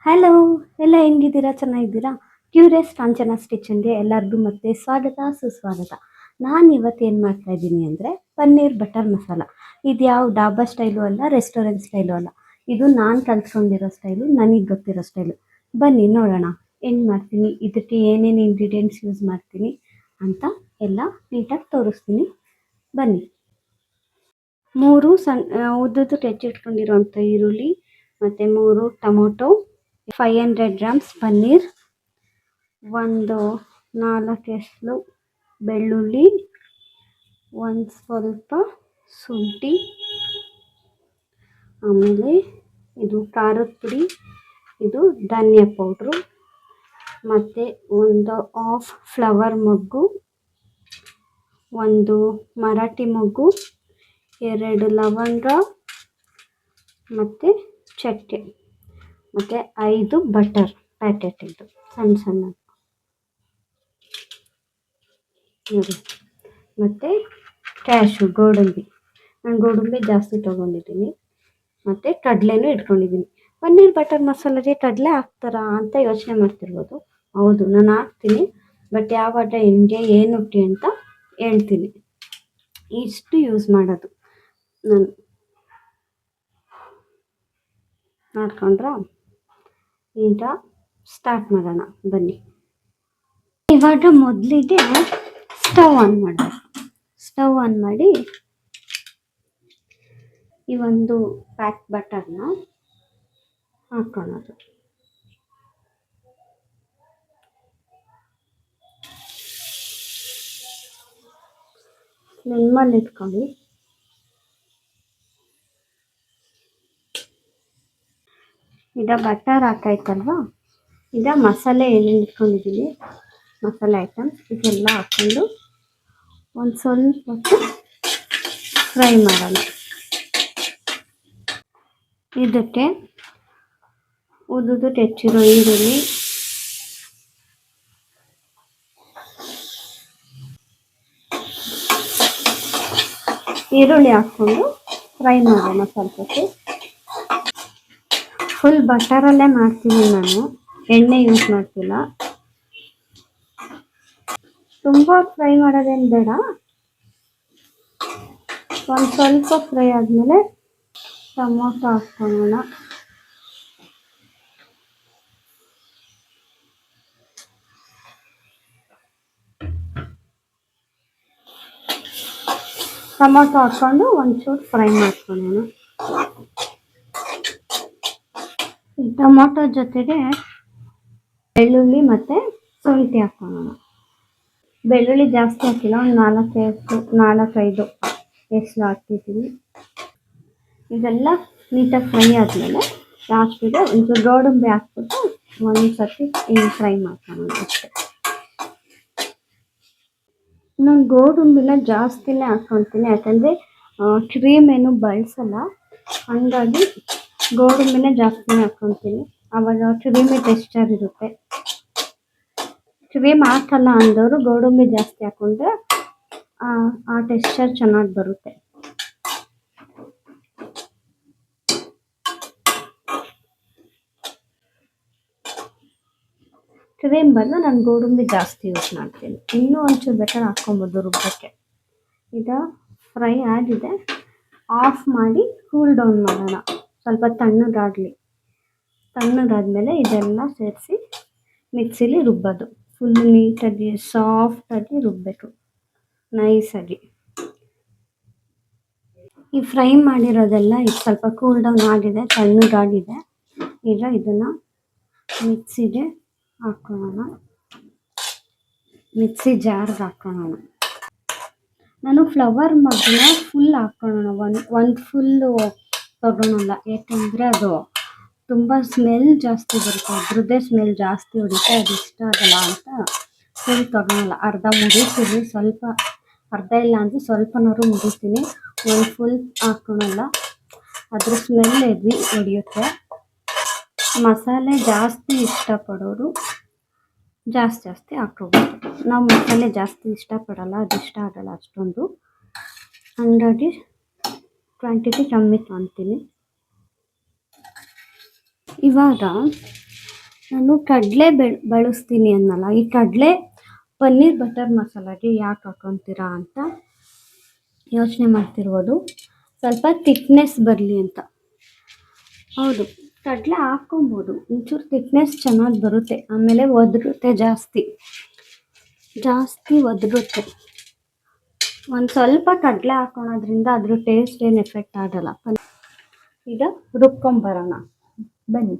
Hello, ಎಲ್ಲ ಹೆಂಗಿದ್ದೀರಾ? ಚೆನ್ನಾಗಿದ್ದೀರಾ? Curious ಕಾಂಚನ ಸ್ಟಿಚನ್ಗೆ ಎಲ್ಲರಿಗೂ ಮತ್ತೆ ಸ್ವಾಗತ ಸುಸ್ವಾಗತ. ನಾನು ಇವತ್ತು ಏನು ಮಾಡ್ತಾ ಇದ್ದೀನಿ ಅಂದರೆ ಪನ್ನೀರ್ ಬಟರ್ ಮಸಾಲ. ಇದು ಯಾವ ಡಾಬಾ ಸ್ಟೈಲು ಅಲ್ಲ, ರೆಸ್ಟೋರೆಂಟ್ ಸ್ಟೈಲು ಅಲ್ಲ. ಇದು ನಾನು ಕಲ್ತ್ಕೊಂಡಿರೋ ಸ್ಟೈಲು, ನನಗೆ ಗೊತ್ತಿರೋ ಸ್ಟೈಲು. ಬನ್ನಿ ನೋಡೋಣ ಹೆಂಗೆ ಮಾಡ್ತೀನಿ, ಇದಕ್ಕೆ ಏನೇನು ಇಂಗ್ರೀಡಿಯೆಂಟ್ಸ್ ಯೂಸ್ ಮಾಡ್ತೀನಿ ಅಂತ ಎಲ್ಲ ನೀಟಾಗಿ ತೋರಿಸ್ತೀನಿ. ಬನ್ನಿ. 3 ಉದ್ದುದ್ದಕ್ಕೆ ಹೆಚ್ಚಿಟ್ಕೊಂಡಿರೋಂಥ ಈರುಳ್ಳಿ ಮತ್ತು 3 ಟೊಮೊಟೊ, 500 ಗ್ರಾಮ್ಸ್ ಪನ್ನೀರ್, ಒಂದು 4 ಎಸಳು ಬೆಳ್ಳುಳ್ಳಿ, ಒಂದು ಸ್ವಲ್ಪ ಶುಂಠಿ, ಆಮೇಲೆ ಇದು ಖಾರದ ಪುಡಿ, ಇದು ಧನಿಯಾ ಪೌಡ್ರು, ಮತ್ತು ಒಂದು ಹಾಫ್ ಫ್ಲವರ್ ಮೊಗ್ಗು, ಒಂದು ಮರಾಠಿ ಮೊಗ್ಗು, 2 ಲವಂಗ ಮತ್ತು ಚಕ್ಕೆ, ಮತ್ತು 5 ಬಟರ್ ಪ್ಯಾಕೆಟ್ ಇದು ಸಣ್ಣ ಸಣ್ಣ ನೋಡಿ, ಮತ್ತು ಕ್ಯಾಶು ಗೋಡಂಬಿ. ನಾನು ಗೋಡಂಬಿ ಜಾಸ್ತಿ ತೊಗೊಂಡಿದ್ದೀನಿ, ಮತ್ತು ಕಡಲೆನೂ ಇಟ್ಕೊಂಡಿದ್ದೀನಿ. ಪನ್ನೀರ್ ಬಟರ್ ಮಸಾಲೆಗೆ ಕಡಲೆ ಹಾಕ್ತಾರಾ ಅಂತ ಯೋಚನೆ ಮಾಡ್ತಿರ್ಬೋದು. ಹೌದು, ನಾನು ಹಾಕ್ತೀನಿ, ಬಟ್ ಯಾವಾಗ ಹೆಂಗೆ ಏನಕ್ಕೆ ಅಂತ ಹೇಳ್ತೀನಿ. ಇಷ್ಟು ಯೂಸ್ ಮಾಡೋದು ನಾನು. ನೋಡ್ಕೊಂಡ್ರಾ? ಈಗ ಸ್ಟಾರ್ಟ್ ಮಾಡೋಣ ಬನ್ನಿ. ಇವಾಗ ಮೊದಲಿಗೆ ಸ್ಟವ್ ಆನ್ ಮಾಡಬೇಕು. ಸ್ಟವ್ ಆನ್ ಮಾಡಿ ಈ ಒಂದು ಪ್ಯಾಕ್ ಬಟರ್ನ ಹಾಕೊಳ್ಳೋದು. ನಿಮ್ಮಲ್ಲಿ ಇಟ್ಕೊಳ್ಳಿ. ಈಗ ಬಟರ್ ಹಾಕಾಯ್ತಲ್ವಾ, ಈಗ ಮಸಾಲೆ ಏನೇನು ಇಟ್ಕೊಂಡಿದ್ದೀನಿ, ಮಸಾಲೆ ಐಟಮ್ಸ್ ಇದೆಲ್ಲ ಹಾಕ್ಕೊಂಡು ಒಂದು ಸ್ವಲ್ಪ ಹೊತ್ತು ಫ್ರೈ ಮಾಡೋಣ. ಇದಕ್ಕೆ ಉದ್ದುದ್ದಕ್ಕೆ ಹೆಚ್ಚಿರೋ ಈರುಳ್ಳಿ ಹಾಕ್ಕೊಂಡು ಫ್ರೈ ಮಾಡೋಣ ಸ್ವಲ್ಪ ಹೊತ್ತು. ಫುಲ್ ಬಟರಲ್ಲೇ ಮಾಡ್ತೀನಿ ನಾನು, ಎಣ್ಣೆ ಯೂಸ್ ಮಾಡ್ತಿಲ್ಲ. ತುಂಬ ಫ್ರೈ ಮಾಡೋದೇನು ಬೇಡ, ಒಂದು ಸ್ವಲ್ಪ ಫ್ರೈ ಆದಮೇಲೆ ಟೊಮೊಟೊ ಹಾಕ್ಕೊಳ್ಳೋಣ. ಟೊಮೊಟೊ ಹಾಕ್ಕೊಂಡು ಒಂಚೂರು ಫ್ರೈ ಮಾಡ್ಕೊಳ್ಳೋಣ. ಈ ಟೊಮೊಟೊ ಜೊತೆಗೆ ಬೆಳ್ಳುಳ್ಳಿ ಮತ್ತು ಶುಂಠಿ ಹಾಕ್ಕೊಳ್ಳೋಣ. ಬೆಳ್ಳುಳ್ಳಿ ಜಾಸ್ತಿ ಹಾಕಿಲ್ಲ, ಒಂದು 4-5 ಎಸಳು ಹಾಕ್ತಿದ್ದೀನಿ. ಇದೆಲ್ಲ ನೀಟಾಗಿ ಫ್ರೈ ಆದಮೇಲೆ ಲಾಸ್ಟಿಗೆ ಒಂಚೂರು ಗೋಡಂಬಿ ಹಾಕ್ಬಿಟ್ಟು ಒಂದು ಸರ್ತಿ ಫ್ರೈ ಮಾಡ್ಕೊಳ್ಳೋಣ ಅಷ್ಟೇ. ನಾನು ಗೋಡಂಬಿನ ಜಾಸ್ತಿನೇ ಹಾಕ್ಕೊತೀನಿ, ಯಾಕಂದರೆ ಕ್ರೀಮ್ ಏನು ಬಳಸಲ್ಲ, ಹಾಗಾಗಿ ಗೋಡಂಬಿನೇ ಜಾಸ್ತಿನೇ ಹಾಕ್ಕೊತೀನಿ. ಆವಾಗ ಕ್ರೀಮಿ ಟೆಕ್ಸ್ಚರ್ ಇರುತ್ತೆ. ಕ್ರೀಮ್ ಹಾಕಲ್ಲ ಅಂದವರು ಗೋಡಂಬಿ ಜಾಸ್ತಿ ಹಾಕ್ಕೊಂಡ್ರೆ ಆ ಟೆಕ್ಸ್ಚರ್ ಚೆನ್ನಾಗಿ ಬರುತ್ತೆ. ಕ್ರೀಮ್ ಬದಲು ನಾನು ಗೋಡಂಬಿ ಜಾಸ್ತಿ ಯೂಸ್ ಮಾಡ್ತೀನಿ. ಇನ್ನೂ ಒಂಚೂರು ಬೆಟರ್ ಹಾಕ್ಕೊಬೋದು ರುಬ್ಬಕ್ಕೆ. ಈಗ ಫ್ರೈ ಆಗಿದೆ, ಆಫ್ ಮಾಡಿ ಕೂಲ್ ಡೌನ್ ಮಾಡೋಣ, ಸ್ವಲ್ಪ ತಣ್ಣಗಾಗಲಿ. ತಣ್ಣಗಾದ್ಮೇಲೆ ಇದೆಲ್ಲ ಸೇರಿಸಿ ಮಿಕ್ಸಿಲಿ ರುಬ್ಬೋದು. ಫುಲ್ ನೀಟಾಗಿ ಸಾಫ್ಟಾಗಿ ರುಬ್ಬಬೇಕು, ನೈಸಾಗಿ. ಈ ಫ್ರೈ ಮಾಡಿರೋದೆಲ್ಲ ಈಗ ಸ್ವಲ್ಪ ಕೂಲ್ ಡೌನ್ ಆಗಿದೆ, ತಣ್ಣಗಾಗಿದೆ. ಈಗ ಇದನ್ನು ಮಿಕ್ಸಿಗೆ ಹಾಕ್ಕೊಳ್ಳೋಣ, ಮಿಕ್ಸಿ ಜಾರ್ಗೆ ಹಾಕ್ಕೊಳ್ಳೋಣ. ನಾನು ಫ್ಲವರ್ ಮಗ್ನ ಫುಲ್ ಹಾಕ್ಕೊಳ್ಳೋಣ, ಒಂದು ಫುಲ್ಲು ತೊಗೊಳಲ್ಲ, ಏಕೆಂದರೆ ಅದು ತುಂಬ ಸ್ಮೆಲ್ ಜಾಸ್ತಿ ಬರುತ್ತೆ, ಅದ್ರದ್ದೇ ಸ್ಮೆಲ್ ಜಾಸ್ತಿ ಹೊಡಿತೆ, ಅದು ಇಷ್ಟ ಆಗಲ್ಲ ಅಂತ ಫುಲ್ ತೊಗೊಳಲ್ಲ. ಅರ್ಧ ಮುರಿತೀನಿ, ಸ್ವಲ್ಪ ಅರ್ಧ ಇಲ್ಲ ಅಂದರೆ ಸ್ವಲ್ಪನಾದ್ರು ಮುರಿತೀನಿ, ಒಂದು ಫುಲ್ ಹಾಕ್ಕೊಳಲ್ಲ, ಅದ್ರ ಸ್ಮೆಲ್ ಹೆವಿ ಹೊಡಿಯುತ್ತೆ. ಮಸಾಲೆ ಜಾಸ್ತಿ ಇಷ್ಟಪಡೋರು ಜಾಸ್ತಿ ಹಾಕ್ಕೋಬೋದು. ನಾವು ಮಸಾಲೆ ಜಾಸ್ತಿ ಇಷ್ಟಪಡಲ್ಲ, ಅದು ಇಷ್ಟ ಆಗಲ್ಲ ಅಷ್ಟೊಂದು, ಹಂಗಾಗಿ ಕ್ವಾಂಟಿಟಿ ಕಮ್ಮಿ ತೊಗೊತೀನಿ. ಇವಾಗ ನಾನು ಕಡಲೆ ಬಳಸ್ತೀನಿ ಅನ್ನಲ್ಲ, ಈ ಕಡಲೆ ಪನ್ನೀರ್ ಬಟರ್ ಮಸಾಲಾಗೆ ಯಾಕೆ ಹಾಕೊತೀರಾ ಅಂತ ಯೋಚನೆ ಮಾಡ್ತಿರ್ಬೋದು. ಸ್ವಲ್ಪ ಥಿಕ್ನೆಸ್ ಬರಲಿ ಅಂತ. ಹೌದು, ಕಡಲೆ ಹಾಕ್ಕೊಬೋದು, ಒಂಚೂರು ಥಿಕ್ನೆಸ್ ಚೆನ್ನಾಗಿ ಬರುತ್ತೆ. ಆಮೇಲೆ ಒದರುತ್ತೆ, ಜಾಸ್ತಿ ಒದರುತ್ತೆ. ಒಂದು ಸ್ವಲ್ಪ ಕಡಲೆ ಹಾಕೊಳೋದ್ರಿಂದ ಅದ್ರ ಟೇಸ್ಟ್ ಏನು ಎಫೆಕ್ಟ್ ಆಗಲ್ಲ. ಈಗ ರುಬ್ಕೊಂಬರೋಣ ಬನ್ನಿ.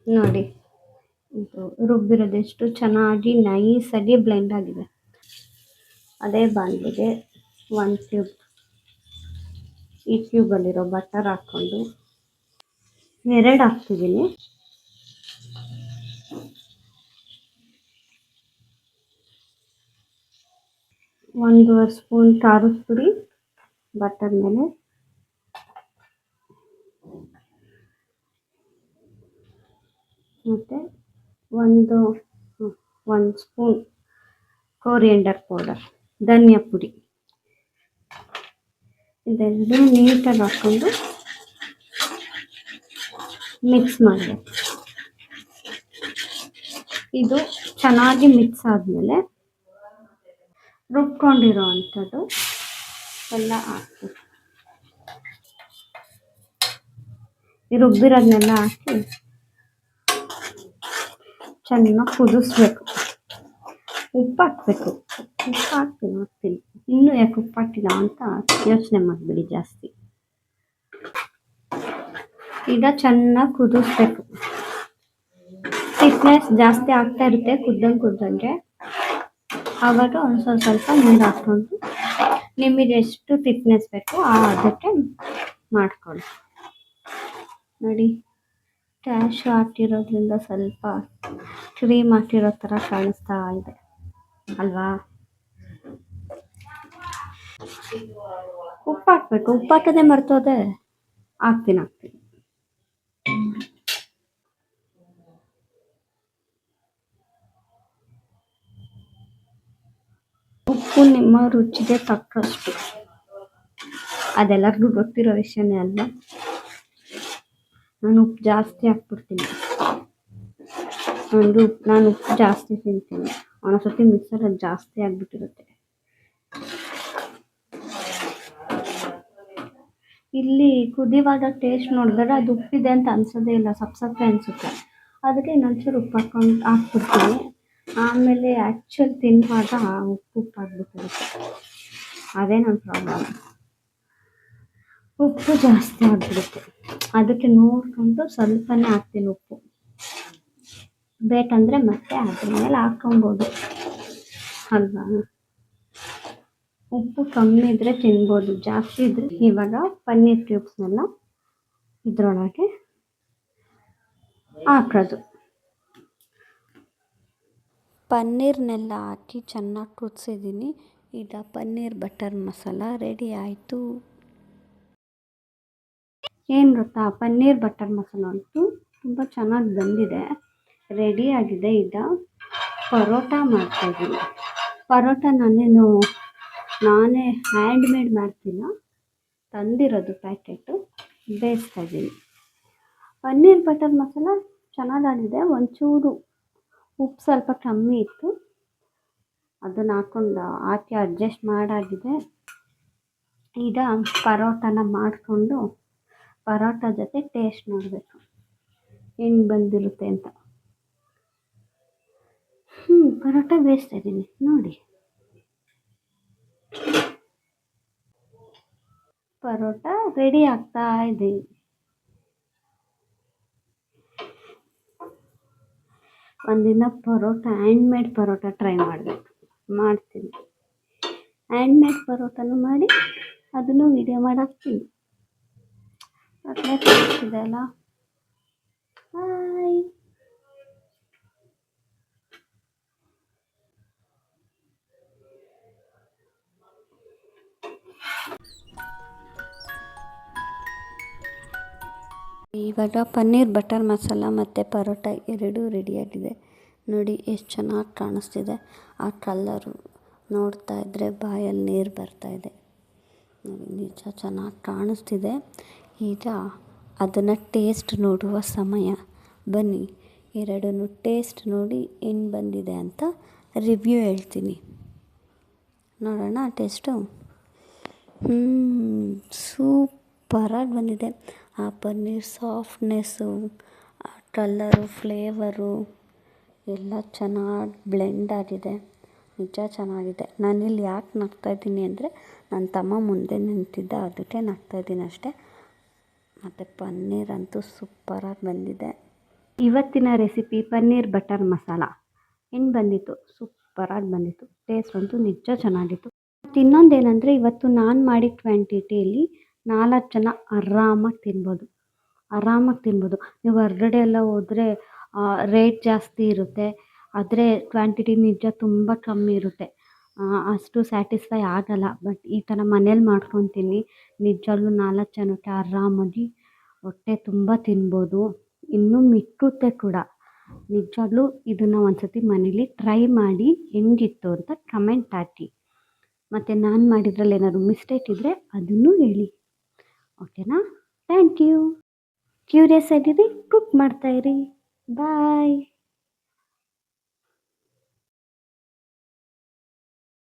ನೋಡಿ, ಇದು ರುಬ್ಬಿರೋದೆಷ್ಟು ಚೆನ್ನಾಗಿ ನೈಸಾಗಿ ಬ್ಲೆಂಡ್ ಆಗಿದೆ. ಅದೇ ಬಾಣಲೆಗೆ 1 ಕ್ಯೂಬ್, ಈ ಕ್ಯೂಬಲ್ಲಿರೋ ಬಟರ್ ಹಾಕ್ಕೊಂಡು 2 ಹಾಕ್ತಿದ್ದೀನಿ. ಒಂದೂವರೆ ಸ್ಪೂನ್ ಖಾರದ ಪುಡಿ ಬಟರ್ ಮೇಲೆ, ಮತ್ತು ಒಂದು ಸ್ಪೂನ್ ಕೊರಿಯಂಡರ್ ಪೌಡರ್, ಧನಿಯಾ ಪುಡಿ. ಇದೆಲ್ಲದೂ ನೀಟಾಗಿ ಹಾಕ್ಕೊಂಡು ಮಿಕ್ಸ್ ಮಾಡಬೇಕು. ಇದು ಚೆನ್ನಾಗಿ ಮಿಕ್ಸ್ ಆದಮೇಲೆ ರುಬ್ಕೊಂಡಿರೋ ಅಂಥದ್ದು ಎಲ್ಲ ಹಾಕ್ಬೇಕು. ಈ ರುಬ್ಬಿರೋದನ್ನೆಲ್ಲ ಹಾಕಿ ಚೆನ್ನಾಗಿ ಕುದಿಸ್ಬೇಕು. ಉಪ್ಪು ಹಾಕ್ಬೇಕು. ಉಪ್ಪು ಹಾಕ್ತೀನಿ. ಇನ್ನೂ ಯಾಕೆ ಉಪ್ಪು ಹಾಕಿಲ್ಲ ಅಂತ ಯೋಚನೆ ಮಾಡಿಬಿಡಿ ಜಾಸ್ತಿ. ಈಗ ಚೆನ್ನಾಗಿ ಕುದಿಸ್ಬೇಕು. ಥಿಕ್ನೆಸ್ ಜಾಸ್ತಿ ಆಗ್ತಾ ಇರುತ್ತೆ ಕುದ್ದಂಗೆ. ಆವಾಗ ಒಂದು ಸ್ವಲ್ಪ ನೀರು ಹಾಕ್ಕೊಂಡು ನಿಮಗೆ ಎಷ್ಟು ಥಿಕ್ನೆಸ್ ಬೇಕು ಅದಕ್ಕೆ ಮಾಡ್ಕೊಳ್ಳಿ. ನೋಡಿ, ಕ್ಯಾಶು ಹಾಕಿರೋದ್ರಿಂದ ಸ್ವಲ್ಪ ಕ್ರೀಮ್ ಹಾಕಿರೋ ಥರ ಕಾಣಿಸ್ತಾ ಇದೆ ಅಲ್ವಾ? ಉಪ್ಪು ಹಾಕ್ಬೇಕು. ಉಪ್ಪು ಹಾಕೋದೇ ಮರ್ತೋದೆ. ಹಾಕ್ತೀನಿ. ಉಪ್ಪು ನಿಮ್ಮ ರುಚಿಗೆ ತಕ್ಕಷ್ಟು. ಅದೆಲ್ಲರಿಗೂ ಗೊತ್ತಿರೋ ವಿಷಯನೇ ಅಲ್ವಾ? ನಾನು ಉಪ್ಪು ಜಾಸ್ತಿ ಹಾಕ್ಬಿಡ್ತೀನಿ. ನಾನು ಉಪ್ಪು ಜಾಸ್ತಿ ತಿಂತೀನಿ. ಒಂದೊಂದ್ಸತಿ ಮಿಕ್ಸರಲ್ಲಿ ಜಾಸ್ತಿ ಆಗಿಬಿಟ್ಟಿರುತ್ತೆ. ಇಲ್ಲಿ ಕುದಿವಾಗ ಟೇಸ್ಟ್ ನೋಡಿದ್ರೆ ಅದು ಉಪ್ಪಿದೆ ಅಂತ ಅನ್ಸೋದೇ ಇಲ್ಲ, ಸಪ್ಪೆ ಅನಿಸುತ್ತೆ. ಅದಕ್ಕೆ ಇನ್ನೊಂಚೂರು ಉಪ್ಪು ಹಾಕ್ಬಿಡ್ತೀನಿ. ಆಮೇಲೆ ಆ್ಯಕ್ಚುಲಿ ತಿನ್ನುವಾಗ ಉಪ್ಪಾಗ್ಬಿಟ್ಟಿರುತ್ತೆ. ಅದೇ ನನ್ನ ಪ್ರಾಬ್ಲಮ್. ಉಪ್ಪು ಜಾಸ್ತಿ ಆಗಿಬಿಡುತ್ತೆ. ಅದಕ್ಕೆ ನೋಡಿಕೊಂಡು ಸ್ವಲ್ಪನೇ ಹಾಕ್ತೀನಿ ಉಪ್ಪು. ಬೇಕಂದರೆ ಮತ್ತೆ ಅದ್ರ ಮೇಲೆ ಹಾಕ್ಕೊಬೋದು ಅಲ್ವಾ? ಉಪ್ಪು ಕಮ್ಮಿ ಇದ್ದರೆ ತಿನ್ಬೋದು, ಜಾಸ್ತಿ ಇದ್ದರೆ. ಇವಾಗ ಪನ್ನೀರ್ ಕ್ಯೂಬ್ಸ್ನೆಲ್ಲ ಇದರೊಳಗೆ ಹಾಕೋದು. ಪನ್ನೀರ್ನೆಲ್ಲ ಹಾಕಿ ಚೆನ್ನಾಗಿ ಕುದಿಸಿದ್ದೀನಿ. ಈಗ ಪನ್ನೀರ್ ಬಟರ್ ಮಸಾಲ ರೆಡಿ ಆಯಿತು. ಏನು ಗೊತ್ತಾ, ಪನ್ನೀರ್ ಬಟರ್ ಮಸಾಲ ಅಂತೂ ತುಂಬ ಚೆನ್ನಾಗಿ ಬಂದಿದೆ, ರೆಡಿಯಾಗಿದೆ. ಈಗ ಪರೋಟ ಮಾಡ್ತಾಯಿದ್ದೀನಿ. ಪರೋಟ ನಾನೇ ಹ್ಯಾಂಡ್ ಮೇಡ್ ಮಾಡ್ತಿಲ್ಲ, ತಂದಿರೋದು ಪ್ಯಾಕೆಟು, ಬೇಯಿಸ್ತಾಯಿದ್ದೀನಿ. ಪನ್ನೀರ್ ಬಟರ್ ಮಸಾಲ ಚೆನ್ನಾಗಾಗಿದೆ. ಒಂಚೂರು ಉಪ್ಪು ಸ್ವಲ್ಪ ಕಮ್ಮಿ ಇತ್ತು, ಅದನ್ನು ಹಾಕಿ ಅಡ್ಜಸ್ಟ್ ಮಾಡಾಗಿದೆ. ಈಗ ಪರೋಟನ ಮಾಡಿಕೊಂಡು ಪರೋಟ ಜೊತೆ ಟೇಸ್ಟ್ ನೋಡಬೇಕು ಹೆಂಗೆ ಬಂದಿರುತ್ತೆ ಅಂತ. ಪರೋಟ ಬೇಯಿಸ್ತಾಯಿದ್ದೀನಿ ನೋಡಿ. ಪರೋಟ ರೆಡಿ ಆಗ್ತಾ ಇದೆ. ಒಂದಿನ ಪರೋಟ ಹ್ಯಾಂಡ್ಮೇಡ್ ಪರೋಟ ಟ್ರೈ ಮಾಡ್ತೀನಿ. ಹ್ಯಾಂಡ್ಮೇಡ್ ಪರೋಟನೂ ಮಾಡಿ ಅದನ್ನು ವಿಡಿಯೋ ಮಾಡಾಕ್ತೀನಿ. ಅಟ್ಲೇ ಇದೆ ಅಲ್ಲ. ಹಾಯ್. ಇವಾಗ ಪನ್ನೀರ್ ಬಟರ್ ಮಸಾಲ ಮತ್ತು ಪರೋಟ ಎರಡೂ ರೆಡಿಯಾಗಿದೆ. ನೋಡಿ ಎಷ್ಟು ಚೆನ್ನಾಗಿ ಕಾಣಿಸ್ತಿದೆ. ಆ ಕಲ್ಲರು ನೋಡ್ತಾ ಇದ್ದರೆ ಬಾಯಲ್ಲಿ ನೀರು ಬರ್ತಾಯಿದೆ. ನೋಡಿ, ನಿಜ ಚೆನ್ನಾಗಿ ಕಾಣಿಸ್ತಿದೆ. ಈಗ ಅದನ್ನು ಟೇಸ್ಟ್ ನೋಡುವ ಸಮಯ. ಬನ್ನಿ ಎರಡನ್ನೂ ಟೇಸ್ಟ್ ನೋಡಿ ಏನು ಬಂದಿದೆ ಅಂತ ರಿವ್ಯೂ ಹೇಳ್ತೀನಿ. ನೋಡೋಣ ಟೇಸ್ಟು. ಸೂಪರಾಗಿ ಬಂದಿದೆ. ಆ ಪನ್ನೀರ್ ಸಾಫ್ಟ್ನೆಸ್ಸು, ಆ ಕಲ್ಲರು, ಫ್ಲೇವರು ಎಲ್ಲ ಚೆನ್ನಾಗಿ ಬ್ಲೆಂಡ್ ಆಗಿದೆ. ನಿಜ ಚೆನ್ನಾಗಿದೆ. ನಾನಿಲ್ಲಿ ಯಾಕೆ ನಗ್ತಾಯಿದ್ದೀನಿ ಅಂದರೆ ನನ್ನ ತಮ್ಮ ಮುಂದೆ ನಿಂತಿದ್ದ, ಅದಕ್ಕೆ ನಗ್ತಾಯಿದ್ದೀನಿ ಅಷ್ಟೇ. ಮತ್ತು ಪನ್ನೀರ್ ಅಂತೂ ಸೂಪರಾಗಿ ಬಂದಿದೆ. ಇವತ್ತಿನ ರೆಸಿಪಿ ಪನ್ನೀರ್ ಬಟರ್ ಮಸಾಲ ಹೆಂಗೆ ಬಂದಿತ್ತು? ಸೂಪರಾಗಿ ಬಂದಿತ್ತು. ಟೇಸ್ಟ್ ಅಂತೂ ನಿಜ ಚೆನ್ನಾಗಿತ್ತು. ಮತ್ತು ಇನ್ನೊಂದೇನೆಂದರೆ ಇವತ್ತು ನಾನು ಮಾಡಿದ ಕ್ವಾಂಟಿಟಿಯಲ್ಲಿ 4 ಜನ ಆರಾಮಾಗಿ ತಿನ್ಬೋದು. ನೀವು ಹೊರಗಡೆ ಎಲ್ಲ ಹೋದರೆ ರೇಟ್ ಜಾಸ್ತಿ ಇರುತ್ತೆ, ಆದರೆ ಕ್ವಾಂಟಿಟಿ ನಿಜ ತುಂಬ ಕಮ್ಮಿ ಇರುತ್ತೆ. ಅಷ್ಟು ಸ್ಯಾಟಿಸ್ಫೈ ಆಗಲ್ಲ. ಬಟ್ ಈ ಥರ ಮನೇಲಿ ಮಾಡ್ಕೊತೀನಿ. ನಿಜವಾಗ್ಲೂ 4 ಜನಕ್ಕೆ ಆರಾಮಾಗಿ ಹೊಟ್ಟೆ ತುಂಬ ತಿನ್ಬೋದು. ಇನ್ನೂ ಮಿಕ್ಕುತ್ತೆ ಕೂಡ. ನಿಜವಾಗ್ಲೂ ಇದನ್ನು ಒಂದ್ಸತಿ ಮನೇಲಿ ಟ್ರೈ ಮಾಡಿ ಹೆಂಗಿತ್ತು ಅಂತ ಕಮೆಂಟ್ ಹಾಕಿ. ಮತ್ತು ನಾನು ಮಾಡಿದ್ರಲ್ಲಿ ಏನಾದರೂ ಮಿಸ್ಟೇಕ್ ಇದ್ದರೆ ಅದನ್ನು ಹೇಳಿ. ಓಕೆನಾ? Thank you. ಕ್ಯೂರಿಯಸ್ ಆಗಿರಿ, ಕುಕ್ ಮಾಡ್ತಾಯಿರಿ. ಬಾಯ್.